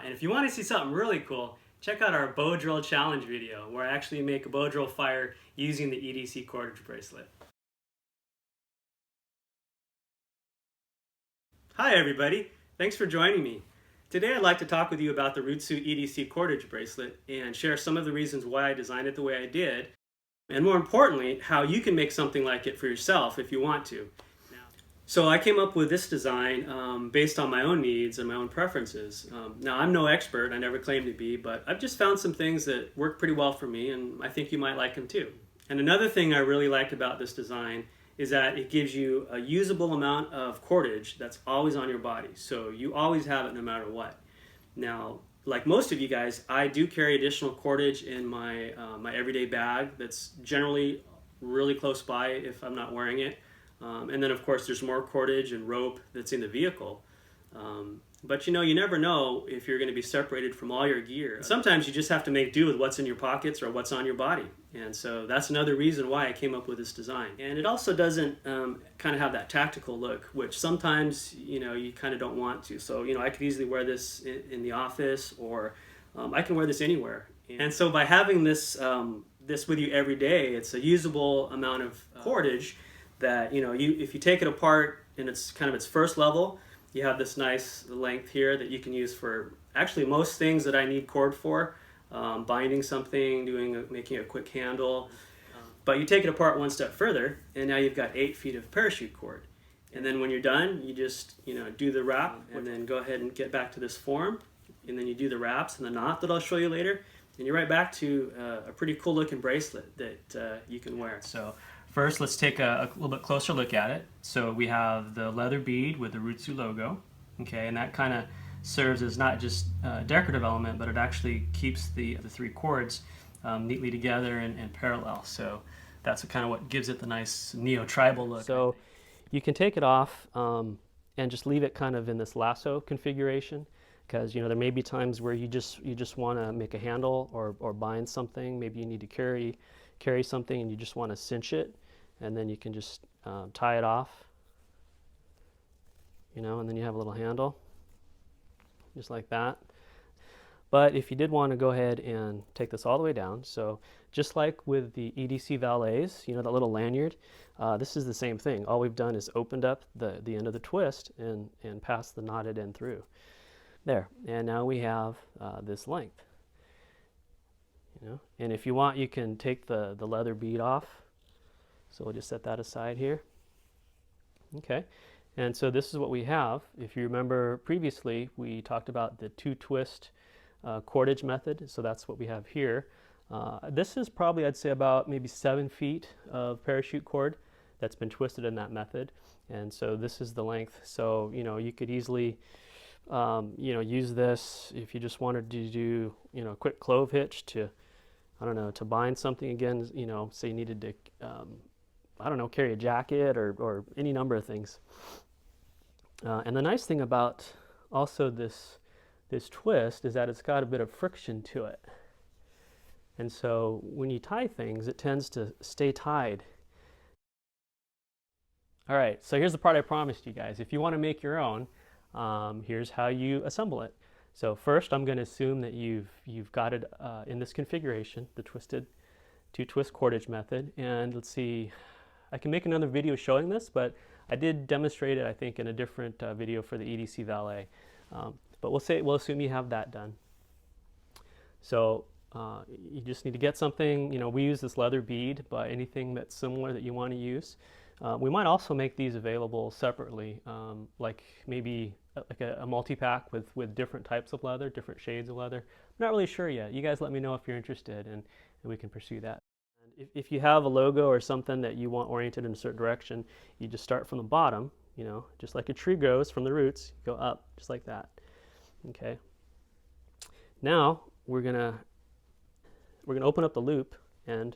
And if you want to see something really cool, check out our bow drill challenge video where I actually make a bow drill fire using the EDC Cordage Bracelet. Hi everybody, thanks for joining me. Today I'd like to talk with you about the Rūtsu EDC Cordage Bracelet and share some of the reasons why I designed it the way I did, and more importantly, how you can make something like it for yourself if you want to. So I came up with this design based on my own needs and my own preferences. Now I'm no expert, I never claimed to be, but I've just found some things that work pretty well for me, and I think you might like them too. And another thing I really liked about this design is that it gives you a usable amount of cordage that's always on your body, so you always have it no matter what. Now, like most of you guys, I do carry additional cordage in my, my everyday bag that's generally really close by if I'm not wearing it. And then of course there's more cordage and rope that's in the vehicle. But you know, you never know if you're going to be separated from all your gear. Sometimes you just have to make do with what's in your pockets or what's on your body. And so that's another reason why I came up with this design. And it also doesn't kind of have that tactical look, which sometimes, you know, you kind of don't want to. So, you know, I could easily wear this in the office, or I can wear this anywhere. And so by having this, this with you every day, it's a usable amount of cordage that, you know, if you take it apart and it's kind of its first level, you have this nice length here that you can use for actually most things that I need cord for, binding something, making a quick handle. But you take it apart one step further, and now you've got 8 feet of parachute cord. And then when you're done, you just, you know, do the wrap and then go ahead and get back to this form, and then you do the wraps and the knot that I'll show you later, and you're right back to a pretty cool looking bracelet that you can wear. So first, let's take a little bit closer look at it. So we have the leather bead with the Rūtsu logo, okay, and that kind of serves as not just a decorative element, but it actually keeps the 3 cords neatly together and parallel. So that's kind of what gives it the nice neo-tribal look. So you can take it off and just leave it kind of in this lasso configuration, because you know there may be times where you just want to make a handle or bind something. Maybe you need to carry something and you just want to cinch it, and then you can just tie it off, you know, and then you have a little handle just like that. But if you did want to go ahead and take this all the way down, so just like with the EDC valets, you know, that little lanyard, this is the same thing. All we've done is opened up the end of the twist and passed the knotted end through there, and now we have this length, you know. And if you want, you can take the leather bead off. So we'll just set that aside here. Okay, and so this is what we have. If you remember previously, we talked about the 2-twist cordage method, so that's what we have here. This is probably, I'd say, about maybe 7 feet of parachute cord that's been twisted in that method, and so this is the length. So, you know, you could easily you know, use this if you just wanted to do, you know, a quick clove hitch to, I don't know, to bind something again, you know, say you needed to I don't know, carry a jacket or any number of things. And the nice thing about also this twist is that it's got a bit of friction to it. And so when you tie things, it tends to stay tied. All right, so here's the part I promised you guys. If you want to make your own, here's how you assemble it. So first, I'm going to assume that you've got it in this configuration, the 2-twist cordage method. And let's see, I can make another video showing this, but I did demonstrate it, I think, in a different video for the EDC Valet. But we'll assume you have that done. So you just need to get something, you know, we use this leather bead, but anything that's similar that you want to use. We might also make these available separately, like maybe like a multi-pack with different types of leather, different shades of leather. I'm not really sure yet. You guys let me know if you're interested, and we can pursue that. If you have a logo or something that you want oriented in a certain direction, you just start from the bottom, you know, just like a tree grows from the roots, go up, just like that. Okay. Now we're gonna open up the loop and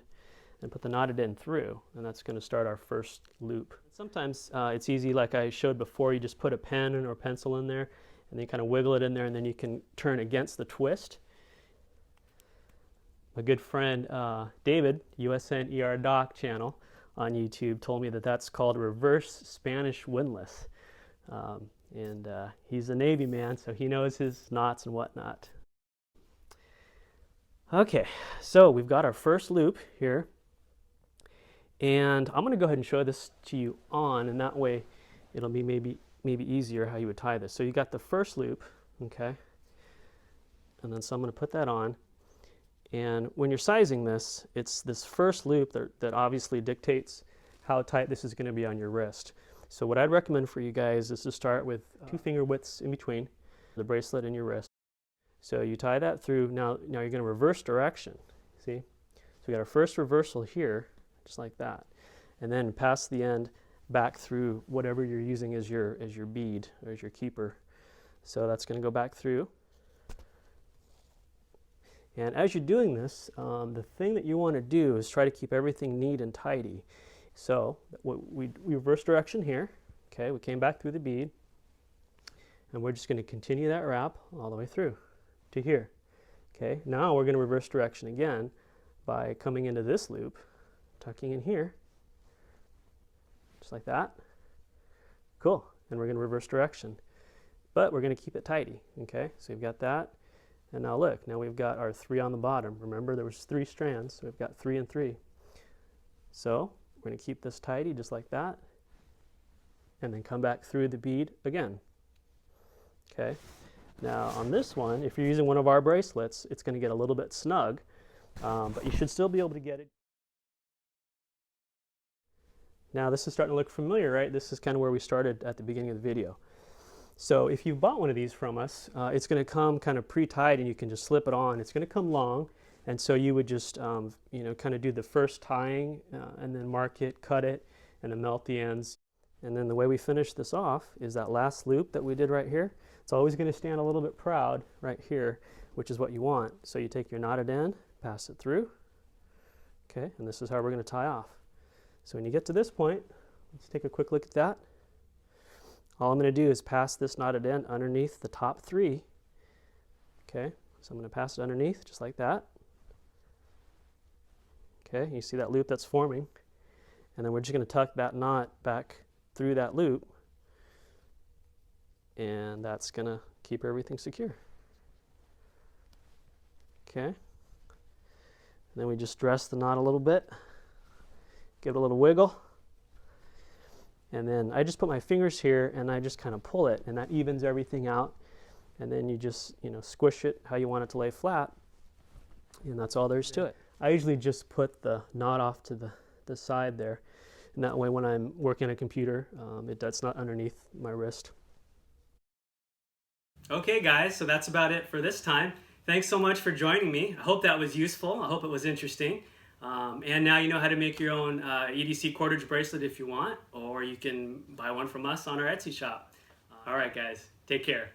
put the knotted end through, and that's going to start our first loop. Sometimes it's easy, like I showed before, you just put a pen or a pencil in there, and then you kind of wiggle it in there, and then you can turn against the twist. My good friend David, USN Doc channel on YouTube, told me that that's called reverse Spanish windlass. And he's a Navy man, so he knows his knots and whatnot. Okay, so we've got our first loop here. And I'm going to go ahead and show this to you on, and that way it'll be maybe easier how you would tie this. So you got the first loop, okay? And then so I'm going to put that on. And when you're sizing this, it's this first loop that obviously dictates how tight this is going to be on your wrist. So what I'd recommend for you guys is to start with 2 finger widths in between the bracelet and your wrist. So you tie that through. Now you're going to reverse direction, see? So we got our first reversal here, just like that. And then pass the end back through whatever you're using as your bead or as your keeper. So that's going to go back through. And as you're doing this, the thing that you want to do is try to keep everything neat and tidy. So we reverse direction here. Okay, we came back through the bead. And we're just going to continue that wrap all the way through to here. Okay, now we're going to reverse direction again by coming into this loop, tucking in here, just like that. Cool. And we're going to reverse direction. But we're going to keep it tidy. Okay, so we've got that. And now look, now we've got our 3 on the bottom. Remember, there was 3 strands, so we've got 3 and 3. So we're going to keep this tidy just like that, and then come back through the bead again. Okay. Now on this one, if you're using one of our bracelets, it's going to get a little bit snug, but you should still be able to get it. Now this is starting to look familiar, right? This is kind of where we started at the beginning of the video. So if you bought one of these from us, it's going to come kind of pre-tied, and you can just slip it on. It's going to come long, and so you would just you know, kind of do the first tying and then mark it, cut it, and then melt the ends. And then the way we finish this off is that last loop that we did right here. It's always going to stand a little bit proud right here, which is what you want. So you take your knotted end, pass it through, okay, and this is how we're going to tie off. So when you get to this point, let's take a quick look at that. All I'm going to do is pass this knotted end underneath the top 3. Okay, so I'm going to pass it underneath just like that. Okay, you see that loop that's forming, and then we're just going to tuck that knot back through that loop, and that's going to keep everything secure. Okay, and then we just dress the knot a little bit, give it a little wiggle, and then I just put my fingers here and I just kind of pull it, and that evens everything out. And then you just, you know, squish it how you want it to lay flat, and that's all there is to it. I usually just put the knot off to the side there, and that way when I'm working on a computer, that's not underneath my wrist. Okay guys, so that's about it for this time. Thanks so much for joining me. I hope that was useful. I hope it was interesting. And now you know how to make your own EDC Cordage Bracelet if you want, or you can buy one from us on our Etsy shop. All right guys, take care.